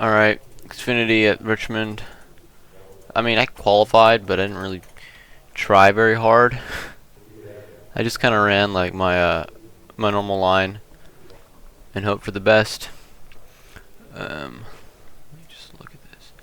Alright, Xfinity at Richmond. I mean, I qualified, but I didn't really try very hard. I just kind of ran like my normal line and hope for the best. Let me just look at this.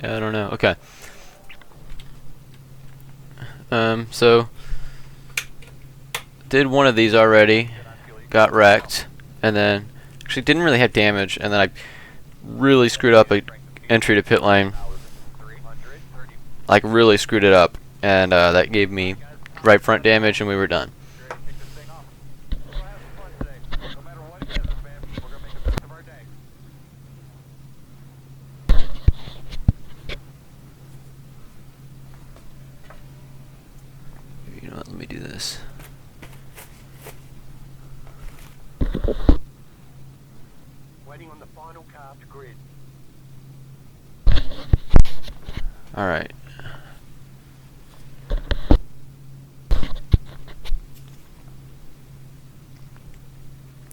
Yeah, I don't know. Okay. So did one of these already, got wrecked, and then actually didn't really have damage, and then I really screwed up a entry to pit lane. Like really screwed it up, and that gave me right front damage, and we were done. You know what? Let me do this. Waiting on the final car to grid. All right.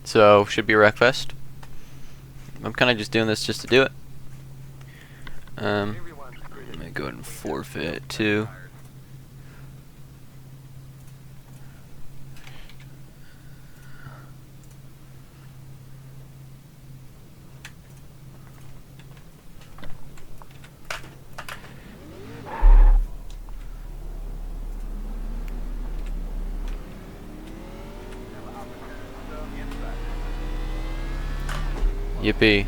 So should be a wreckfest. I'm kind of just doing this just to do it. I'm gonna go ahead and forfeit too. Yippee.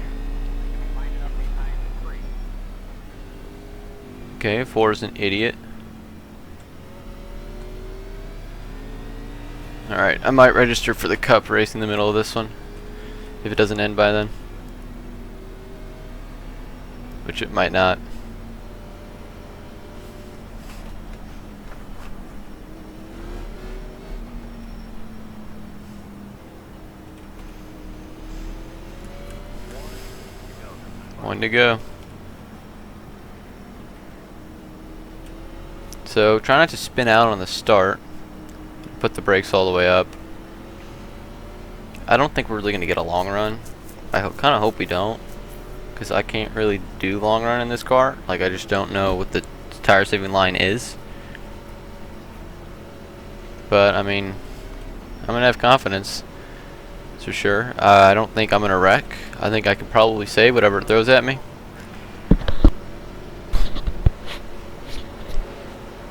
Okay, 4 is an idiot. Alright, I might register for the cup race in the middle of this one, if it doesn't end by then. Which it might not. One to go. So try not to spin out on the start. Put the brakes all the way up. I don't think we're really going to get a long run. I kind of hope we don't, because I can't really do long run in this car. Like, I just don't know what the tire saving line is. But I mean, I'm going to have confidence. That's for sure. I don't think I'm going to wreck. I think I can probably save whatever it throws at me.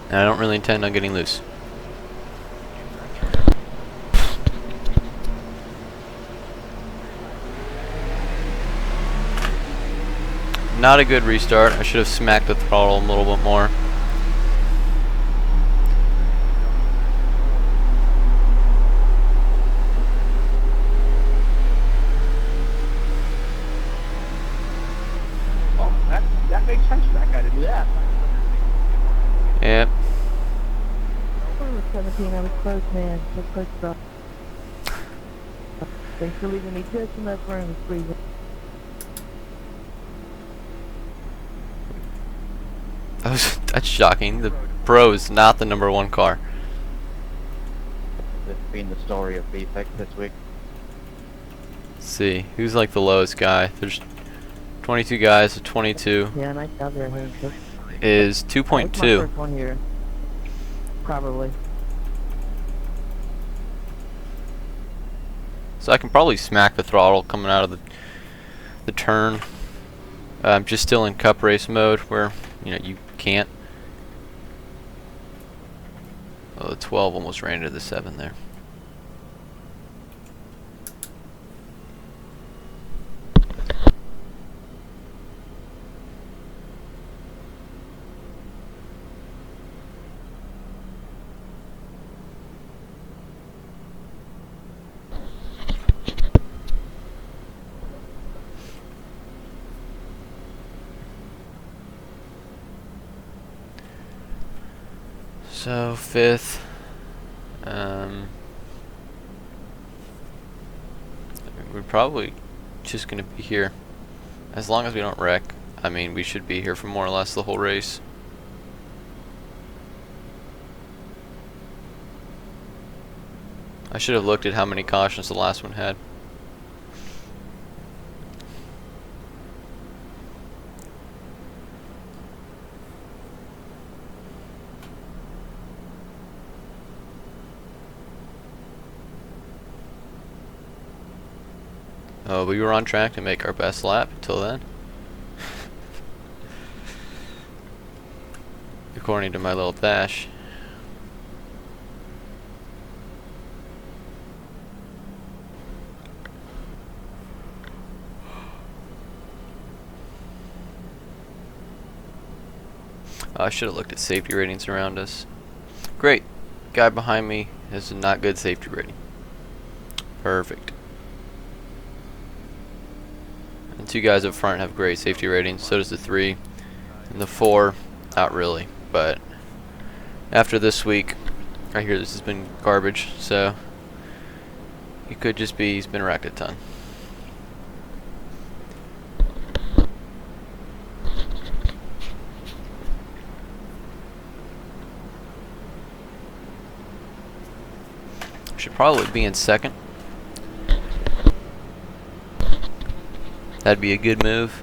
And I don't really intend on getting loose. Not a good restart. I should have smacked the throttle a little bit more. Well, that makes sense for that guy to do that. Yep. 17, I was close, man. So close, bro. Thanks for leaving me just enough room to squeeze in. That's shocking. The Pro is not the #1 car. This being the story of VFX this week. Let's see, who's like the lowest guy? There's 22 guys, so 22 Yeah, nice job there, Hank. is That's my 2.2. first one here. Probably. So I can probably smack the throttle coming out of the turn. I'm just still in cup race mode where, you know, you can't. Oh, the 12 almost ran into the 7 there. So 5th, we're probably just gonna be here. As long as we don't wreck, I mean, we should be here for more or less the whole race. I should have looked at how many cautions the last one had. Oh, we were on track to make our best lap until then. According to my little dash. I should have looked at safety ratings around us. Great. Guy behind me has a not good safety rating. Perfect. And two guys up front have great safety ratings. So does the 3. And the 4, not really. But after this week, I hear this has been garbage. So it could just be he's been wrecked a ton. Should probably be in second. That'd be a good move.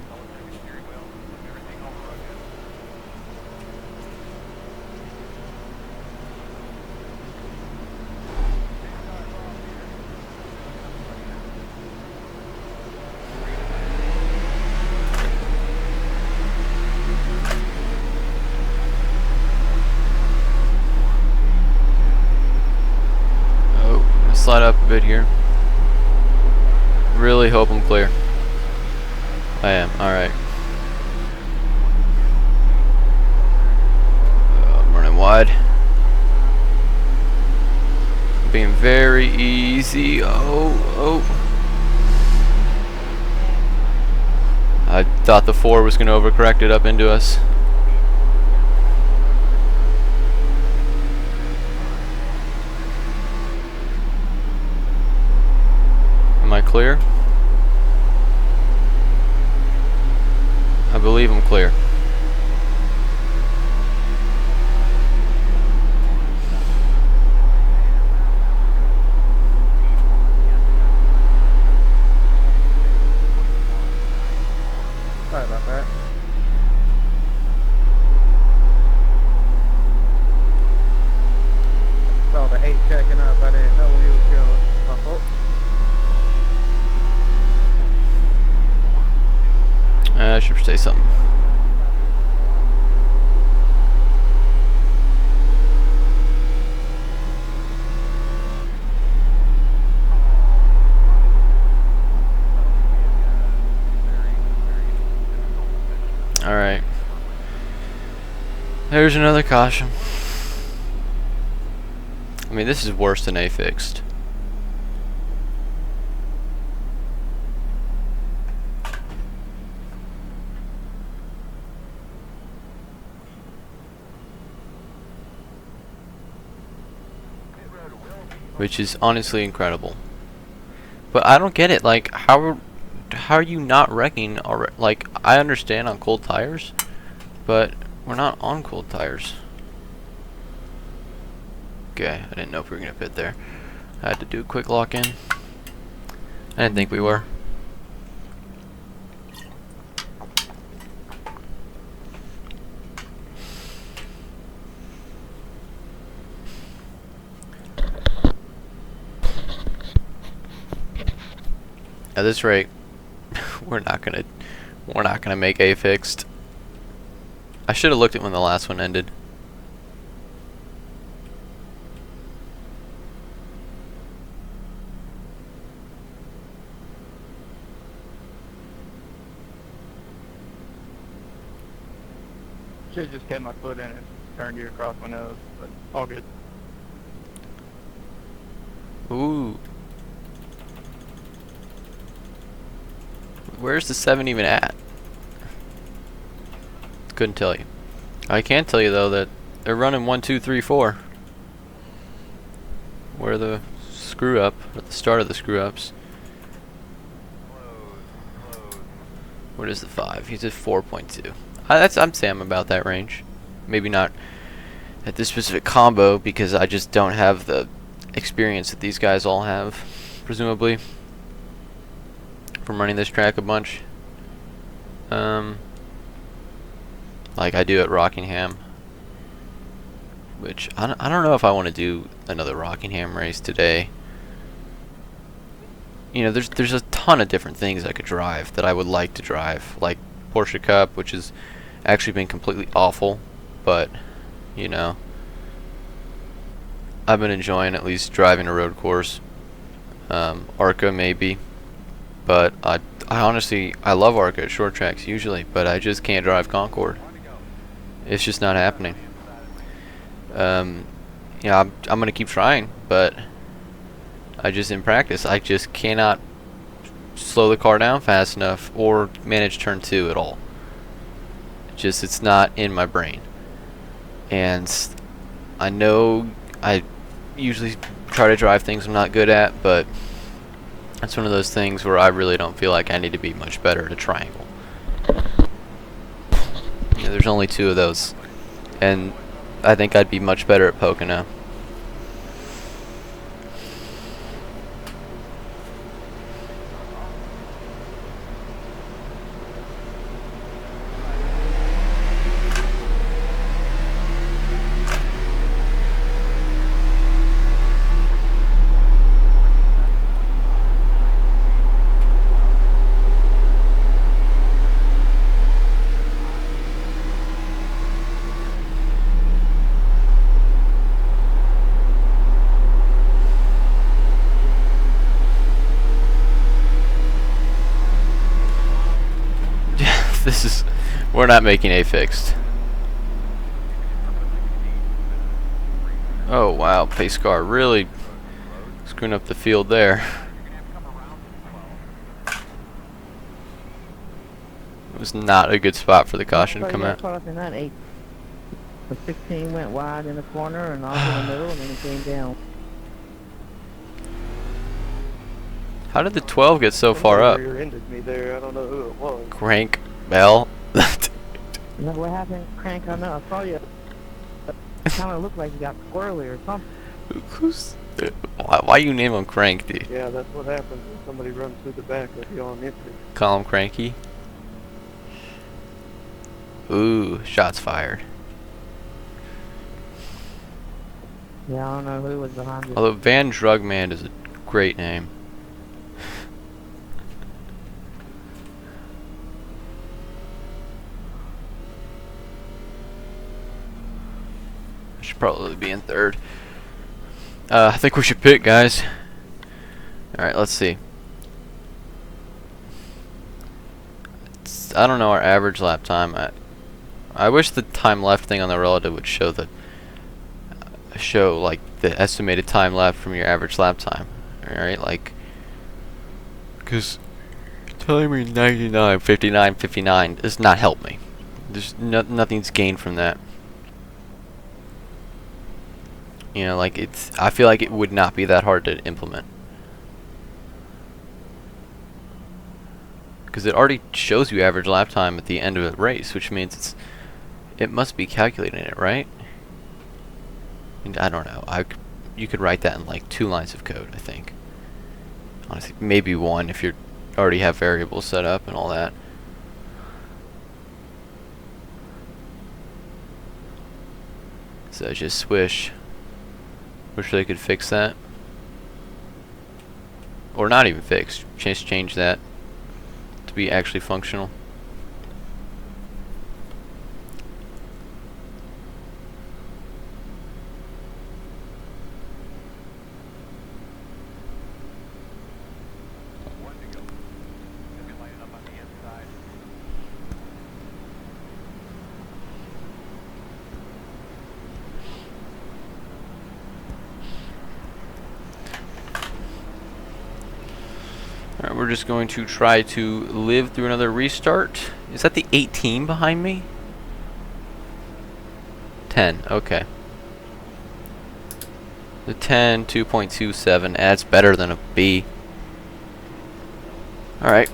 Slide up a bit here. Really hope I'm clear. I am. Alright. I'm running wide. Being very easy. Oh. I thought the 4 was going to overcorrect it up into us. Am I clear? I believe I'm clear. Sorry about that. Saw the 8 checking up. I didn't know where he was going. My fault. I should say something. Alright. There's another caution. I mean, this is worse than A fixed. Which is honestly incredible. But I don't get it. Like, how are you not wrecking already? Like, I understand on cold tires, but we're not on cold tires. Okay, I didn't know if we were gonna pit there. I had to do a quick lock in. I didn't think we were. At this rate, we're not gonna make A fixed. I should have looked at when the last one ended. Should've just kept my foot in it, turned you across my nose, but all good. Ooh. Where's the 7 even at? Couldn't tell you. I can tell you though that they're running 1, 2, 3, 4. Where the screw up, at the start of the screw ups. What is the 5? He's at 4.2. I'm saying I'm about that range. Maybe not at this specific combo because I just don't have the experience that these guys all have, presumably, from running this track a bunch. Like I do at Rockingham. Which, I don't know if I want to do another Rockingham race today. You know, there's a ton of different things I could drive that I would like to drive. Like Porsche Cup, which has actually been completely awful. But, you know, I've been enjoying at least driving a road course. ARCA maybe. But I honestly, I love ARCA at short tracks usually. But I just can't drive Concord. It's just not happening. Yeah, I'm gonna keep trying, but I just in practice I just cannot slow the car down fast enough or manage turn 2 at all. It's not in my brain. And I know I usually try to drive things I'm not good at, but it's one of those things where I really don't feel like I need to be much better at a triangle. You know, there's only 2 of those, and I think I'd be much better at Pocono. We're not making A fixed. Oh wow, pace car really screwing up the field there. It was not a good spot for the caution to come out. Caught up in that 8. The 16 went wide in the corner and off in the middle, and then it came down. How did the 12 get so far up? Rear-ended me there. I don't know who it was. Crank Bell. You know what happened, Crank? I know. I saw you. It kind of looked like you got squirrely or something. Who's? Why you name him Crank, dude? Yeah, that's what happens when somebody runs through the back of you on entry. Call him Cranky. Ooh, shots fired. Yeah, I don't know who was behind you. Although Van Drugman is a great name. I should probably be in 3rd. I think we should pick, guys. Alright, let's see. I don't know our average lap time. I wish the time left thing on the relative would show like the estimated time left from your average lap time. Alright, like, because telling me 99, 59, 59 does not help me. There's nothing's gained from that. You know, like, I feel like it would not be that hard to implement. Because it already shows you average lap time at the end of the race, which means it must be calculating it, right? And I don't know. You could write that in like 2 lines of code, I think. Honestly, maybe 1 if you already have variables set up and all that. So just swish. Wish they could fix that. Or not even fix. Just change that to be actually functional. Alright, we're just going to try to live through another restart. Is that the 18 behind me? 10, okay. The 10, 2.27, that's better than a B. Alright.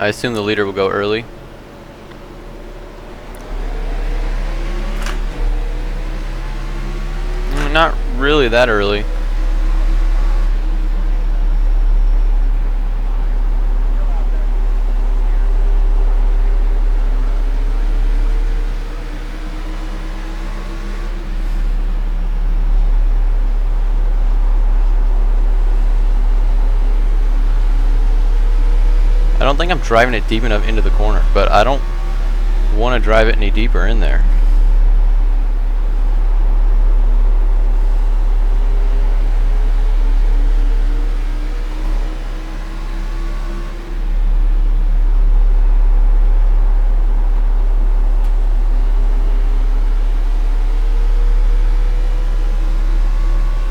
I assume the leader will go early. Not really that early. I don't think I'm driving it deep enough into the corner, but I don't want to drive it any deeper in there.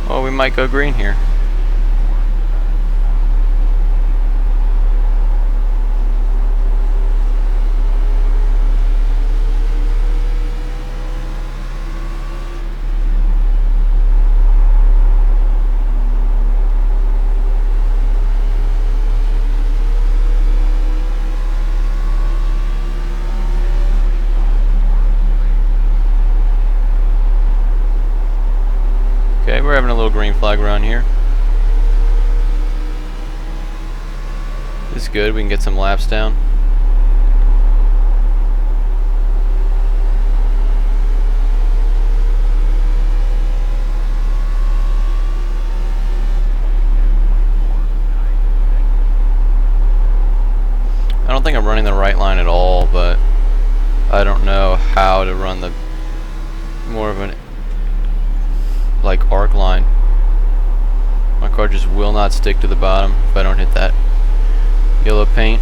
Oh, we might go green here. Okay, we're having a little green flag run here. This is good, we can get some laps down. I don't think I'm running the right line at all, but I don't know how to run the more of an like arc line. My car just will not stick to the bottom if I don't hit that yellow paint.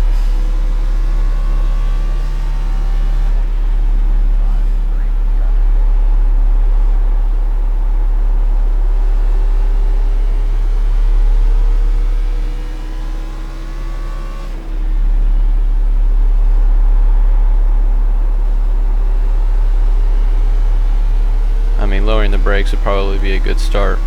I mean, lowering the brakes would probably be a good start.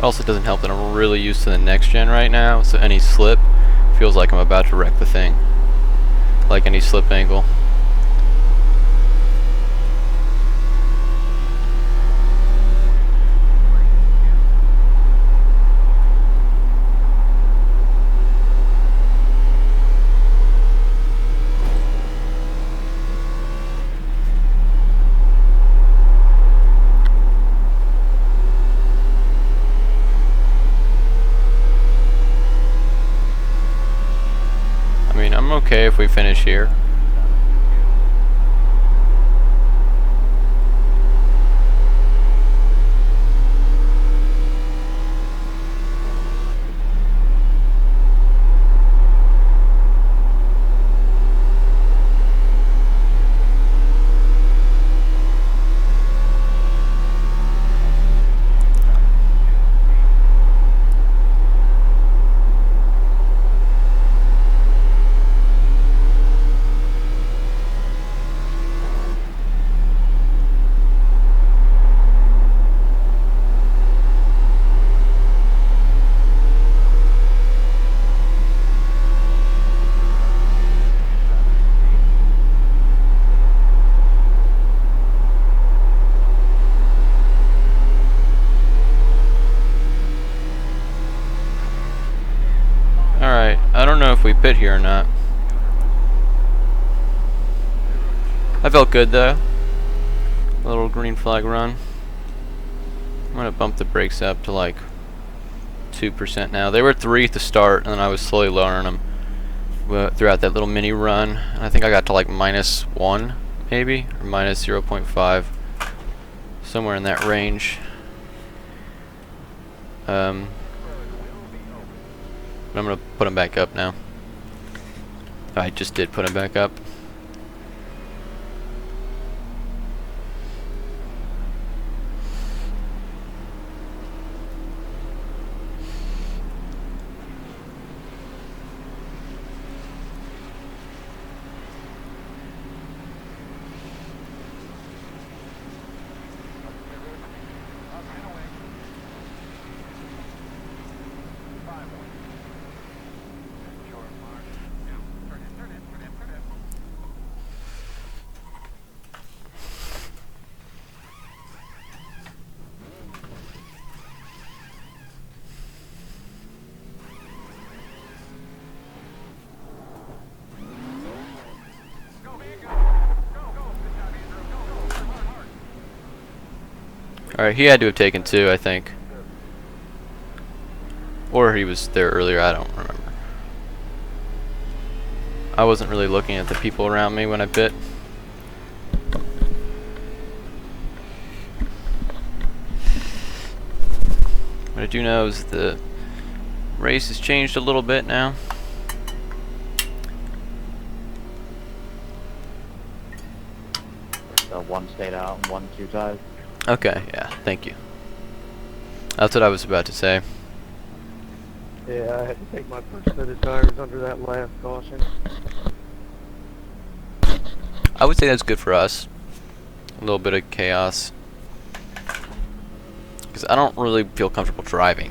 Also, it doesn't help that I'm really used to the next gen right now, so any slip feels like I'm about to wreck the thing. Like any slip angle. I'm okay if we finish here. Alright, I don't know if we pit here or not. I felt good though. A little green flag run. I'm gonna bump the brakes up to like 2% now. They were 3 at the start, and then I was slowly lowering them throughout that little mini run. And I think I got to like -1 maybe, or -0.5, somewhere in that range. But I'm gonna put them back up now. I just did put them back up. Alright, he had to have taken 2, I think. Or he was there earlier, I don't remember. I wasn't really looking at the people around me when I bit. What I do know is the race has changed a little bit now. So one stayed out and one 2 tires. Okay, yeah, thank you. That's what I was about to say. Yeah, I had to take my first set of tires under that last caution. I would say that's good for us. A little bit of chaos. Because I don't really feel comfortable driving.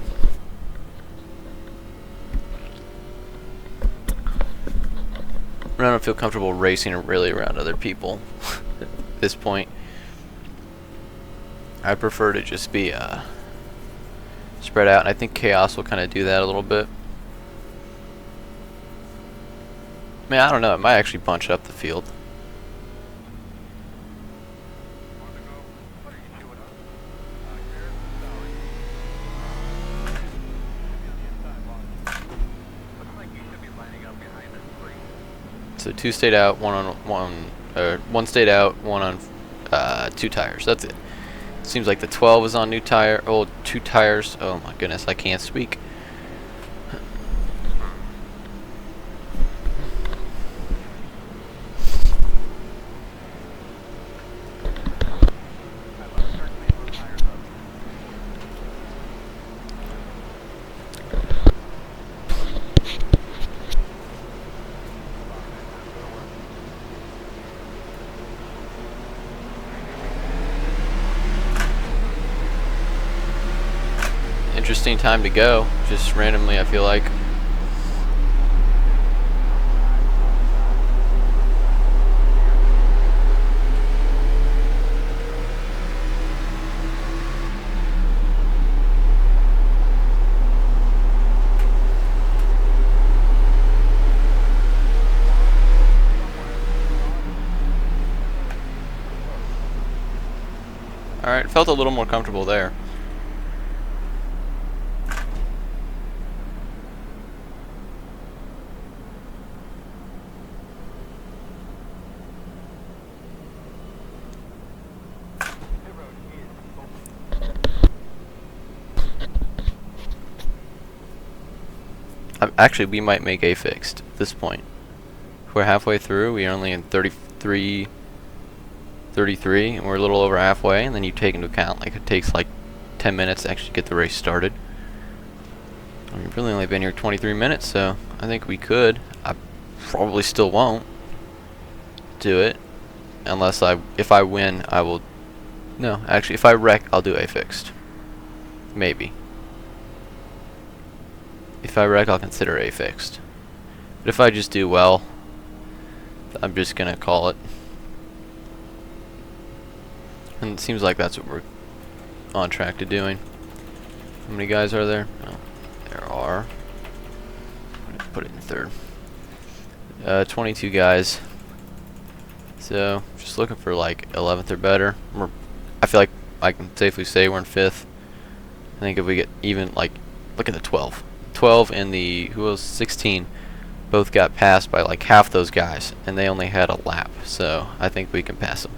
I don't feel comfortable racing really around other people at this point. I prefer to just be spread out, and I think chaos will kind of do that a little bit. I mean, I don't know, it might actually bunch up the field. So 2 stayed out, one stayed out, one on 2 tires. That's it. Seems like the 12 is on 2 tires. Oh my goodness, I can't speak. Interesting time to go, just randomly I feel like. Alright, felt a little more comfortable there. Actually, we might make A fixed at this point. If we're halfway through, we're only in 33, and we're a little over halfway, and then you take into account like it takes like 10 minutes to actually get the race started. We've really only been here 23 minutes, so I think we could. I probably still won't do it unless if I win, I will. No, actually, if I wreck, I'll do A fixed. Maybe. If I wreck, I'll consider A fixed. But if I just do well, I'm just gonna call it. And it seems like that's what we're on track to doing. How many guys are there? Oh, there are. I'm gonna put it in third. 22 guys. So just looking for like 11th or better. I feel like I can safely say we're in 5th. I think if we get even, like, look at the 12. 12 and the, who was 16, both got passed by like half those guys, and they only had a lap, so I think we can pass them.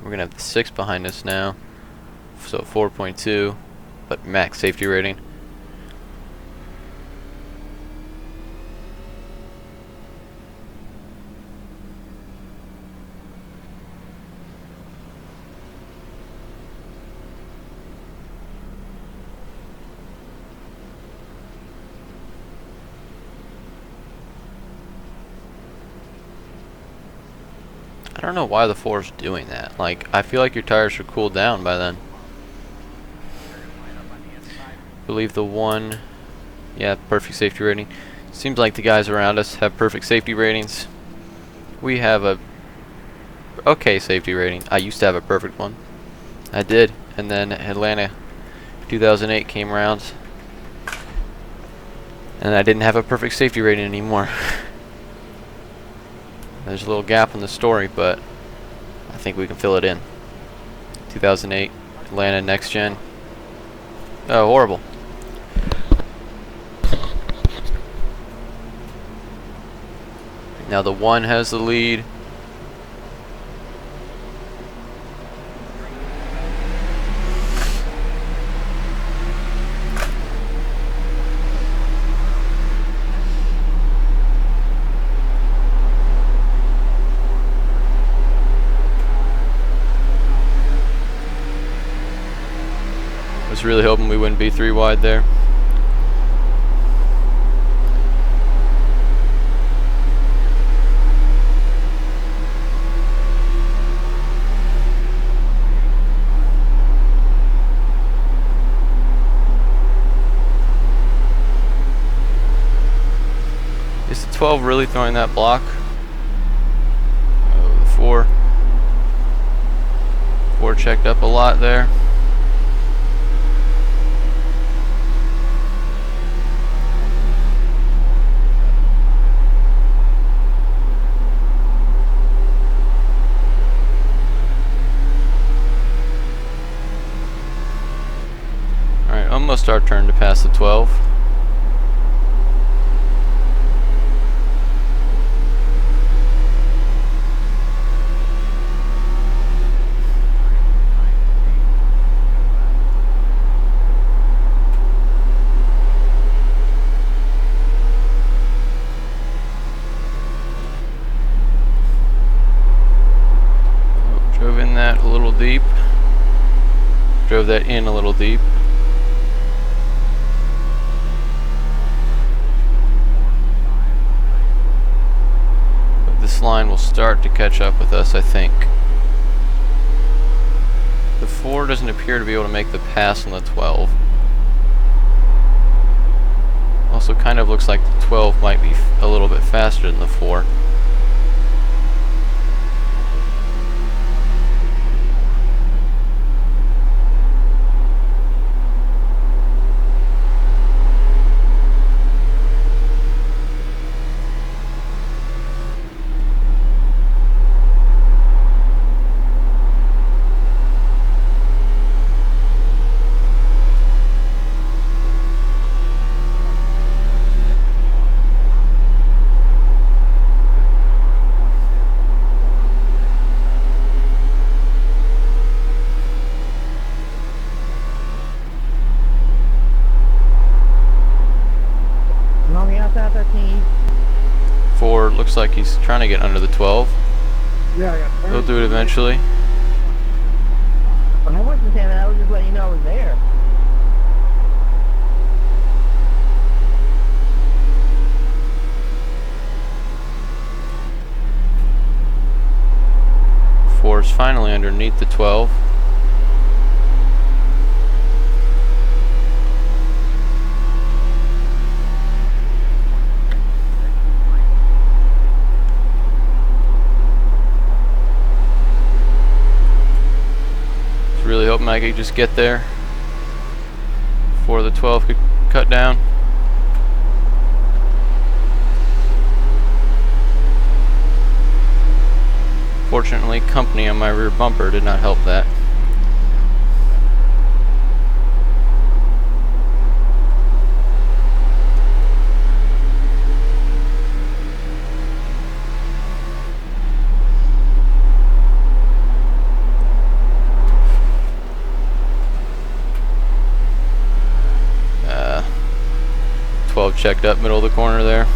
We're gonna have the 6 behind us now, so 4.2, but max safety rating. I don't know why the 4's doing that. Like, I feel like your tires should cool down by then. I believe the 1 Yeah, perfect safety rating. Seems like the guys around us have perfect safety ratings. We have a okay safety rating. I used to have a perfect one. I did, and then Atlanta 2008 came around, and I didn't have a perfect safety rating anymore. There's a little gap in the story, but I think we can fill it in. 2008 Atlanta next gen. Oh, horrible. Now the 1 has the lead. Was really hoping we wouldn't be 3 wide there. Is the 12 really throwing that block? Oh, the 4. 4 checked up a lot there. Alright, almost our turn to pass the 12. Drove in that a little deep. Drove that in a little deep. But this line will start to catch up with us, I think. The 4 doesn't appear to be able to make the pass on the 12. Also kind of looks like the 12 might be a little bit faster than the 4. I'm on the outside 13. 4 looks like he's trying to get under the 12. Yeah, I got He'll do it eventually. Well, I wasn't saying that. I was just letting you know I was there. Four's finally underneath the 12. Really hoping I could just get there before the 12 could cut down. Fortunately, company on my rear bumper did not help that. Uh, 12 checked up middle of the corner there.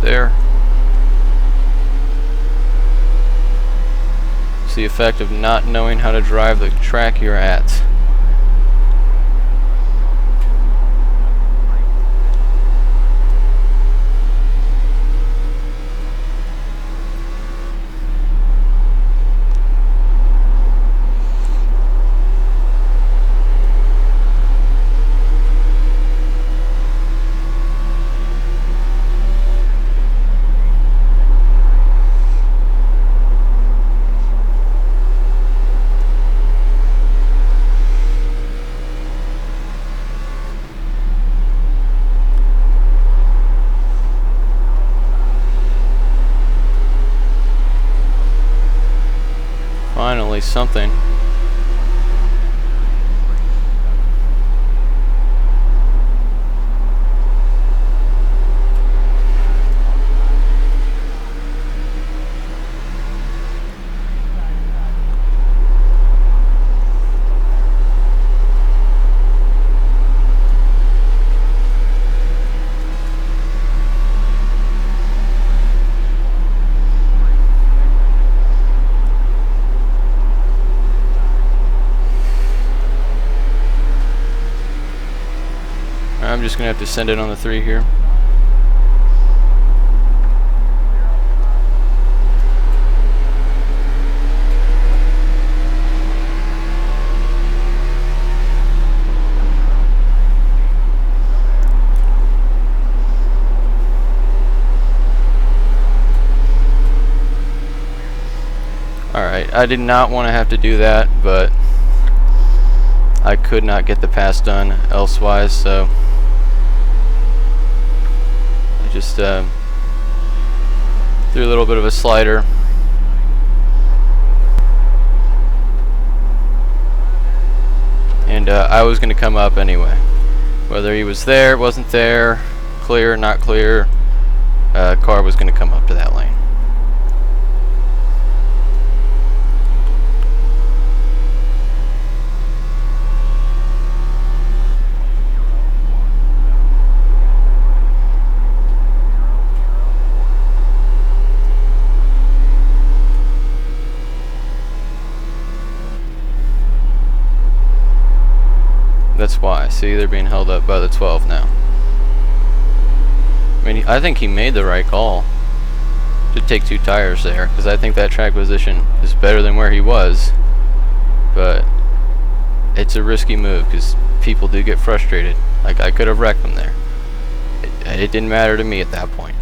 there. It's the effect of not knowing how to drive the track you're at. Finally, something. I'm just gonna have to send it on the 3 here. Alright, I did not want to have to do that, but I could not get the pass done elsewise, so I just threw a little bit of a slider. And I was going to come up anyway. Whether he was there, wasn't there, clear, not clear, car was going to come up to that lane. That's why. See, they're being held up by the 12 now. I mean, I think he made the right call to take 2 tires there, because I think that track position is better than where he was. But it's a risky move, because people do get frustrated. Like, I could have wrecked him there. It didn't matter to me at that point.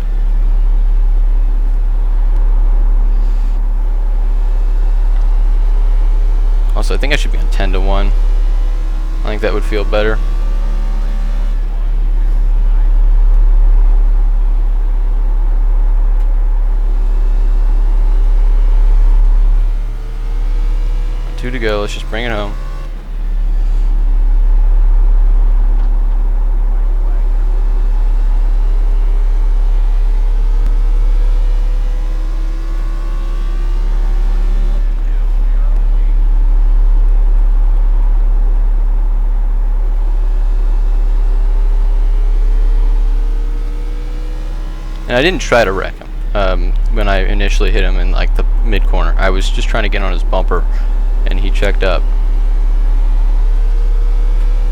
Also, I think I should be on 10 to 1. I think that would feel better. Two to go, let's just bring it home. And I didn't try to wreck him when I initially hit him in like the mid corner. I was just trying to get on his bumper, and he checked up,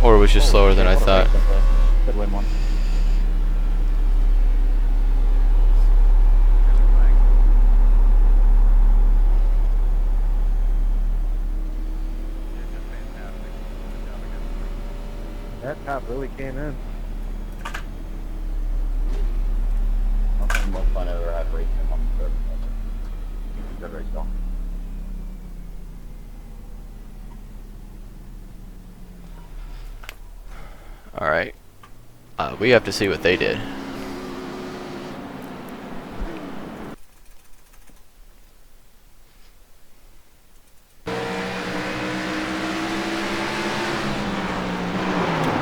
or was just slower than I thought. Could win one. That cop really came in. Nothing more fun I ever had racing on the third. Good race though. Alright. We have to see what they did.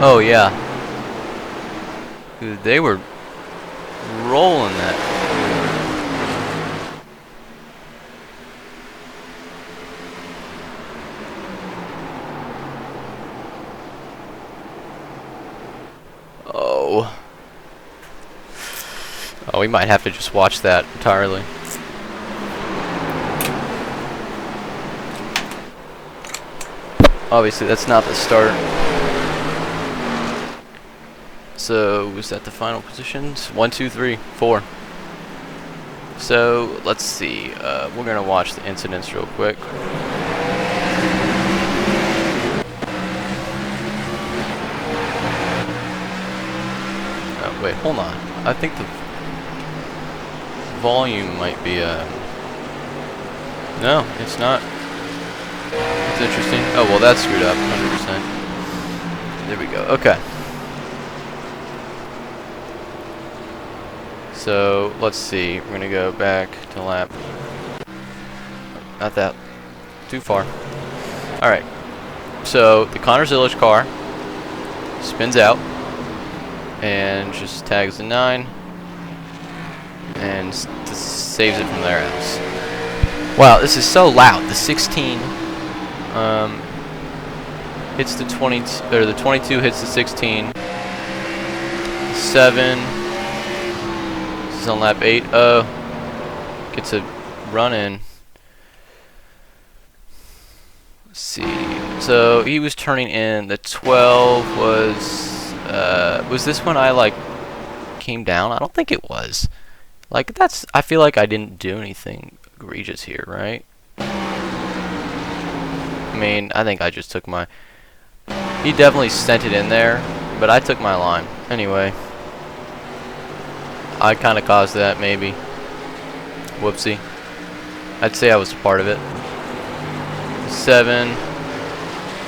Oh yeah. Dude, they were rolling that. Oh, we might have to just watch that entirely. Obviously, that's not the start. So, was that the final positions? 1, 2, 3, 4. So, let's see. We're going to watch the incidents real quick. Wait, hold on. I think the volume might be, no, it's not. It's interesting. Oh, well, that's screwed up, 100%. There we go. Okay. So, let's see. We're going to go back to lap. Not that. Too far. Alright. So, the Connor Zillage car spins out and just tags the 9 and saves it from their house. Wow, this is so loud. The 16 hits the 20, or the 22 hits the 16. 7. This is on lap 8. Gets a run in. Let's see. So he was turning in. The 12 was this when I like came down? I don't think it was. Like that's. I feel like I didn't do anything egregious here, right? I mean, I think I just took my. He definitely sent it in there, but I took my line anyway. I kind of caused that, maybe. Whoopsie. I'd say I was a part of it. 7.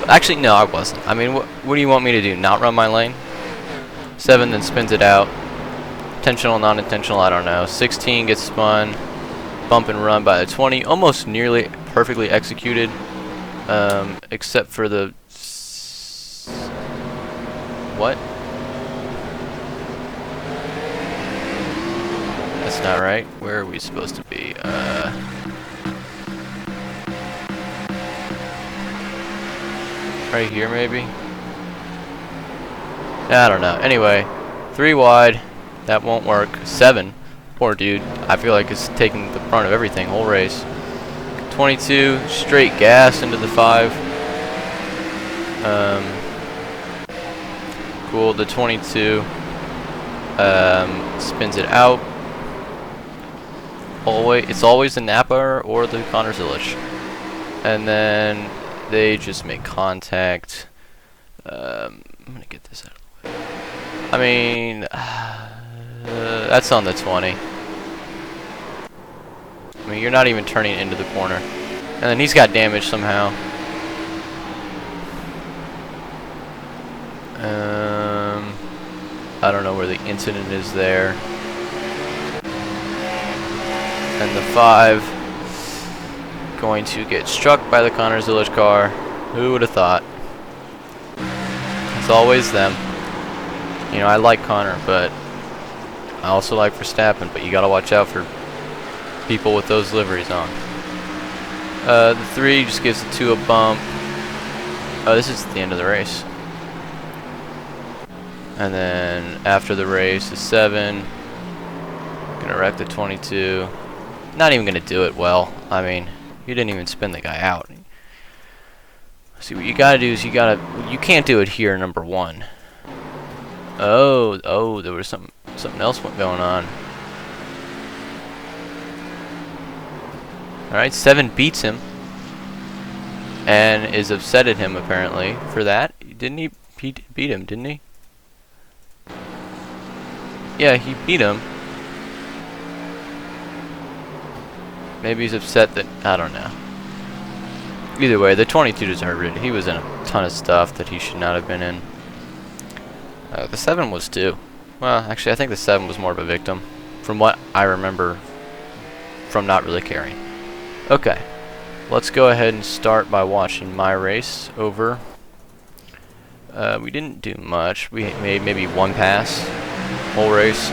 Actually, no, I wasn't. I mean, what do you want me to do? Not run my lane? 7 then spins it out. Intentional, non-intentional, I don't know. 16 gets spun. Bump and run by the 20. Almost nearly perfectly executed. Except for the... What? That's not right. Where are we supposed to be? Right here, maybe? I don't know. Anyway, 3 wide. That won't work. 7. Poor dude. I feel like it's taking the brunt of everything. Whole race. 22. Straight gas into the 5. Cool. The 22 spins it out. It's always the Napa or the Connor Zillage. And then they just make contact. I'm gonna get this out of the way. I mean, that's on the 20. I mean, you're not even turning into the corner. And then he's got damage somehow. I don't know where the incident is there. And the 5 going to get struck by the Connor Zillage car. Who would have thought? It's always them. You know, I like Connor, but I also like Verstappen, but you gotta watch out for people with those liveries on. The 3 just gives the 2 a bump. Oh, this is the end of the race. And then after the race, the 7 gonna wreck the 22. Not even gonna do it well. I mean, you didn't even spin the guy out. See, what you gotta do is you can't do it here, number 1. Oh, there was something else going on. Alright, 7 beats him. And is upset at him, apparently, for that. Didn't he? He beat him, didn't he? Yeah, he beat him. Maybe he's upset that... I don't know. Either way, the 22 deserved it. He was in a ton of stuff that he should not have been in. The 7 was too. Well, actually, I think the 7 was more of a victim. From what I remember from not really caring. Okay. Let's go ahead and start by watching my race over. We didn't do much. We made maybe 1 pass. Whole race.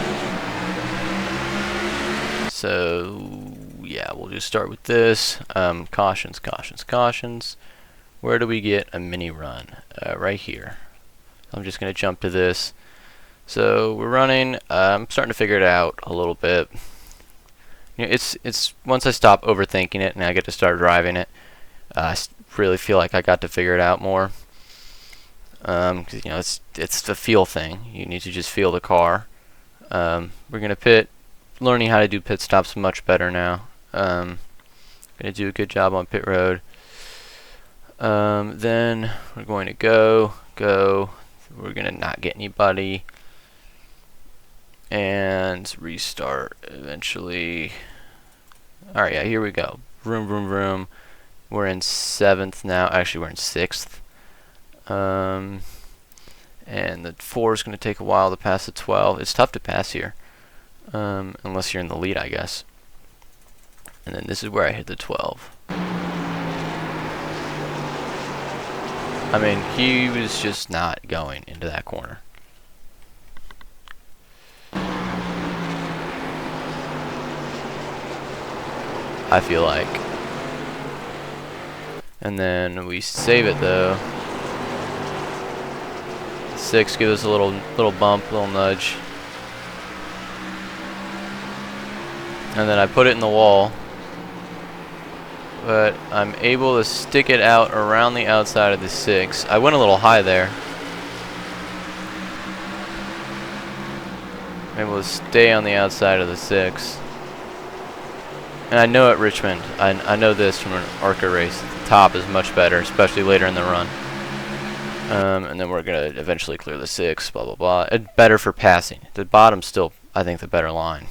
So... yeah, we'll just start with this. Cautions, cautions, cautions. Where do we get a mini run? Right here. I'm just going to jump to this. So we're running. I'm starting to figure it out a little bit. You know, it's once I stop overthinking it and I get to start driving it, I really feel like I got to figure it out more. 'Cause, you know, it's the feel thing. You need to just feel the car. We're gonna pit. Learning how to do pit stops much better now. Gonna do a good job on pit road. Then we're going to go. We're gonna not get anybody and restart eventually. All right, yeah, here we go. Vroom, vroom, vroom. We're in 7th now. Actually, we're in 6th. And the 4 is going to take a while to pass the 12. It's tough to pass here, unless you're in the lead, I guess. And then this is where I hit the 12. I mean, he was just not going into that corner. I feel like. And then we save it though. 6 gives us a little bump, little nudge. And then I put it in the wall. But I'm able to stick it out around the outside of the 6. I went a little high there. I'm able to stay on the outside of the 6. And I know at Richmond, I know this from an ARCA race, the top is much better, especially later in the run. And then we're going to eventually clear the 6, blah, blah, blah. It's better for passing. The bottom's still, I think, the better line.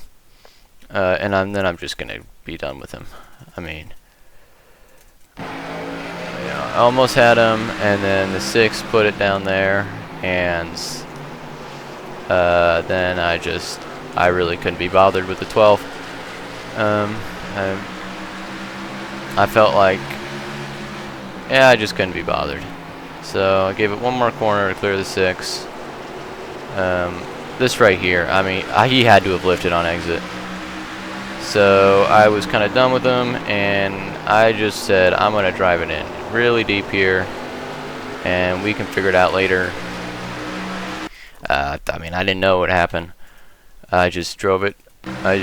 And then I'm just going to be done with him. I mean, you know, I almost had him, and then the 6 put it down there, and then I really couldn't be bothered with the 12. I felt like, yeah, I just couldn't be bothered. So I gave it one more corner to clear the 6. This right here, I mean, he had to have lifted on exit. So I was kind of done with him, and I just said, I'm going to drive it in really deep here, and we can figure it out later. I mean, I didn't know what happened. I just drove it harder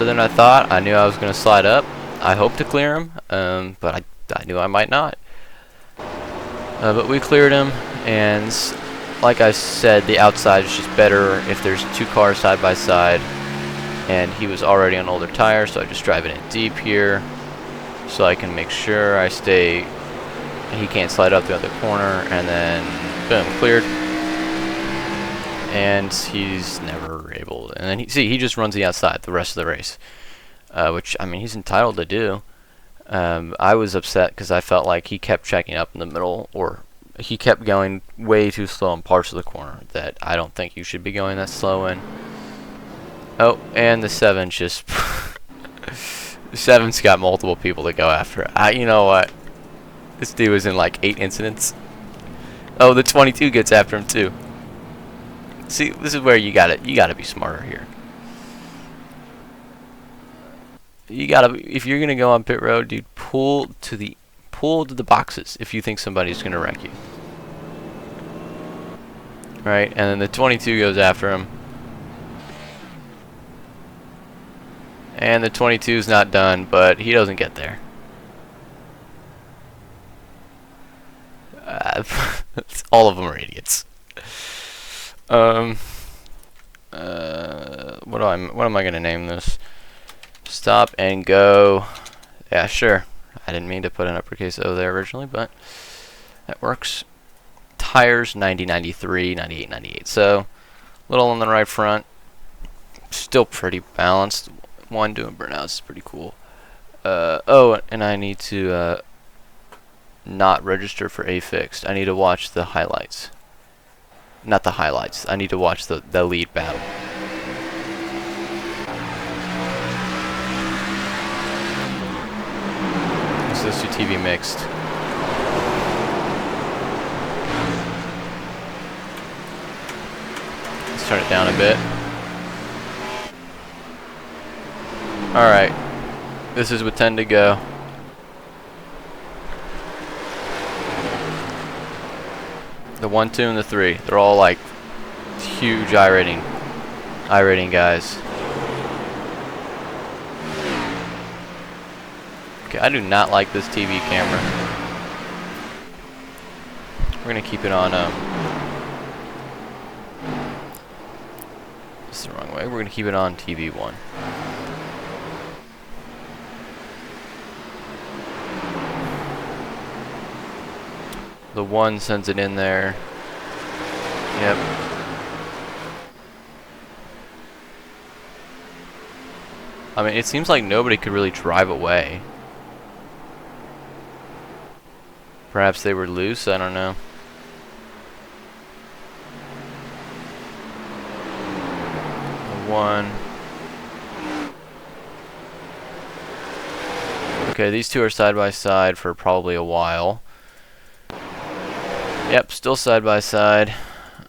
than I thought. I knew I was going to slide up. I hoped to clear him, but I knew I might not. But we cleared him, and like I said, the outside is just better if there's 2 cars side by side. And he was already on older tires, so I just drive it in deep here, so I can make sure I stay. He can't slide up the other corner, and then boom, cleared. And he's never able to, and then he just runs the outside the rest of the race, which, I mean, he's entitled to do. I was upset because I felt like he kept checking up in the middle, or he kept going way too slow in parts of the corner that I don't think you should be going that slow in. Oh, and the 7's just the 7's got multiple people to go after. You know what? This dude was in like 8 incidents. Oh, the 22 gets after him too. See, this is where you gotta be smarter here. If you're gonna go on pit road, dude, pull to the boxes if you think somebody's gonna wreck you. Right, and then the 22 goes after him. And the 22's not done, but he doesn't get there. All of them are idiots. What am I gonna name this? Stop and go. Yeah, sure. I didn't mean to put an uppercase O there originally, but that works. Tires 90, 93, 98, 98. So little on the right front. Still pretty balanced. One doing burnouts is pretty cool. Oh, and I need to not register for A fixed. I need to watch the highlights. Not the highlights. I need to watch the lead battle. So this is TV mixed. Let's turn it down a bit. Alright, this is with 10 to go. The 1, 2, and the 3, they're all like huge iRating guys. Okay, I do not like this TV camera. We're gonna keep it on. This is the wrong way. We're gonna keep it on TV1. The 1 sends it in there. Yep. I mean, it seems like nobody could really drive away. Perhaps they were loose, I don't know. The 1. Okay, these two are side by side for probably a while. Yep, still side by side.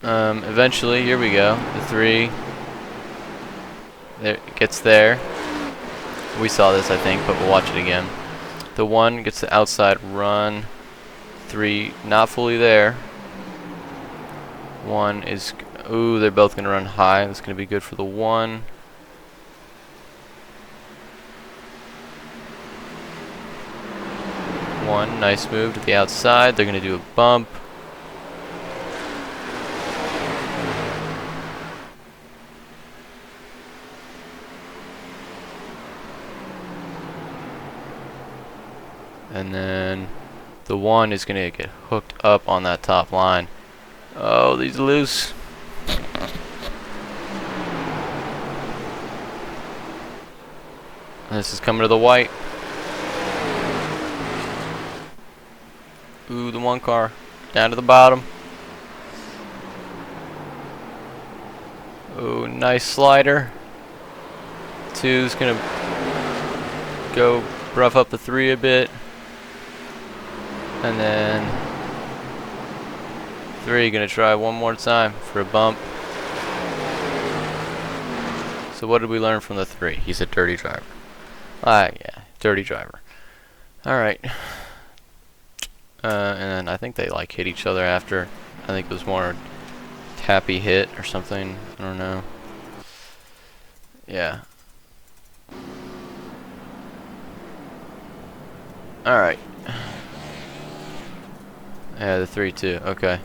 Eventually, here we go. The 3. There, it gets there. We saw this, I think, but we'll watch it again. The 1 gets the outside run. 3 not fully there. 1 is, ooh, they're both gonna run high. That's gonna be good for the 1. Nice move to the outside. They're gonna do a bump. And then the 1 is gonna get hooked up on that top line. Oh, these loose. This is coming to the white. Ooh, the 1 car down to the bottom. Ooh, nice slider. 2's gonna go rough up the 3 a bit. And then 3 gonna try one more time for a bump. So what did we learn from the 3? He's a dirty driver. Yeah, dirty driver. Alright. And then I think they like hit each other after. I think it was more tappy hit or something. I don't know. Yeah. Alright. Yeah, the 3 too. Okay.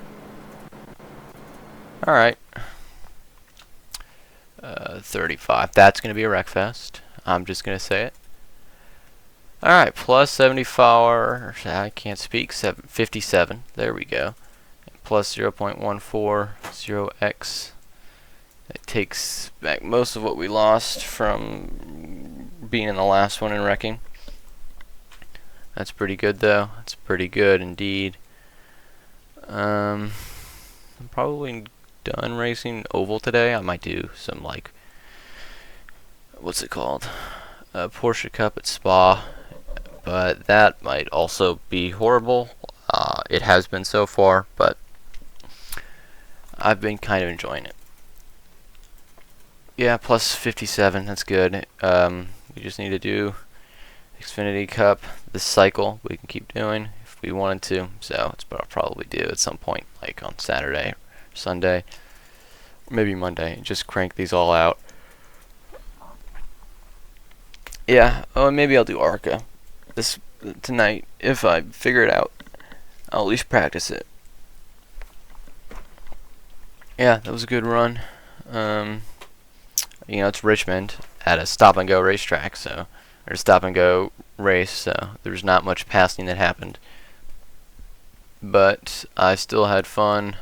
Alright. 35. That's going to be a wreck fest. I'm just going to say it. Alright, plus 74. I can't speak. 57. There we go. Plus 0.140x. It takes back most of what we lost from being in the last one and wrecking. That's pretty good, though. That's pretty good indeed. I'm probably done racing oval today. I might do some, like, what's it called? Porsche Cup at Spa. But that might also be horrible. It has been so far, but I've been kind of enjoying it. Yeah, plus 57. That's good. We just need to do Xfinity Cup this cycle. We can keep doing if we wanted to. So it's what I'll probably do at some point, like on Saturday, Sunday, or maybe Monday. Just crank these all out. Yeah. Oh, and maybe I'll do ARCA this tonight if I figure it out. I'll at least practice it. Yeah, that was a good run. You know, it's Richmond at a stop-and-go racetrack, or a stop-and-go race, so there's not much passing that happened. But I still had fun,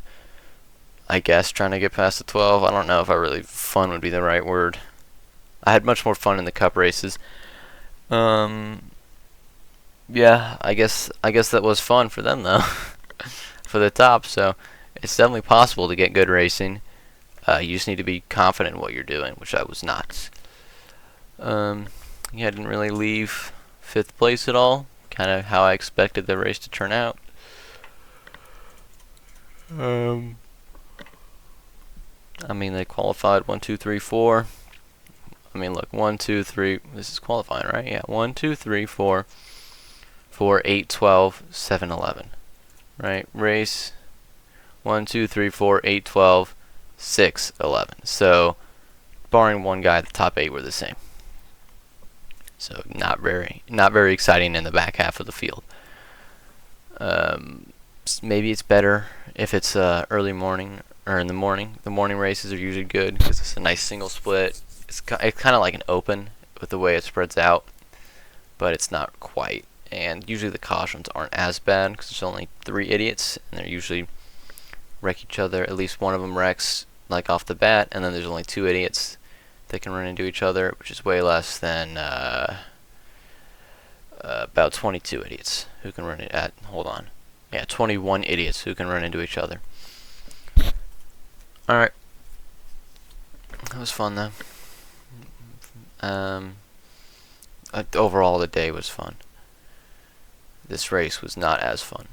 I guess, trying to get past the 12. I don't know if fun would be the right word. I had much more fun in the Cup races. Yeah, I guess that was fun for them, though, for the top, so it's definitely possible to get good racing. You just need to be confident in what you're doing, which I was not. Yeah, I didn't really leave 5th place at all. Kind of how I expected the race to turn out. I mean, they qualified 1, 2, 3, 4. I mean, look, 1, 2, 3. This is qualifying, right? Yeah, 1, 2, 3, 4, 4, 8, 12, 7, 11. Right? Race 1, 2, 3, 4, 8, 12. 6, 11. So, barring one guy, the top 8 were the same. So not very exciting in the back half of the field. Maybe it's better if it's early morning or in the morning. The morning races are usually good because it's a nice single split. It's kind of like an open with the way it spreads out, but it's not quite. And usually the cautions aren't as bad because there's only 3 idiots, and they usually wreck each other. At least one of them wrecks like off the bat, and then there's only 2 idiots that can run into each other, which is way less than about 22 idiots who can run it at. Hold on. Yeah, 21 idiots who can run into each other. Alright. That was fun, though. Overall, the day was fun. This race was not as fun.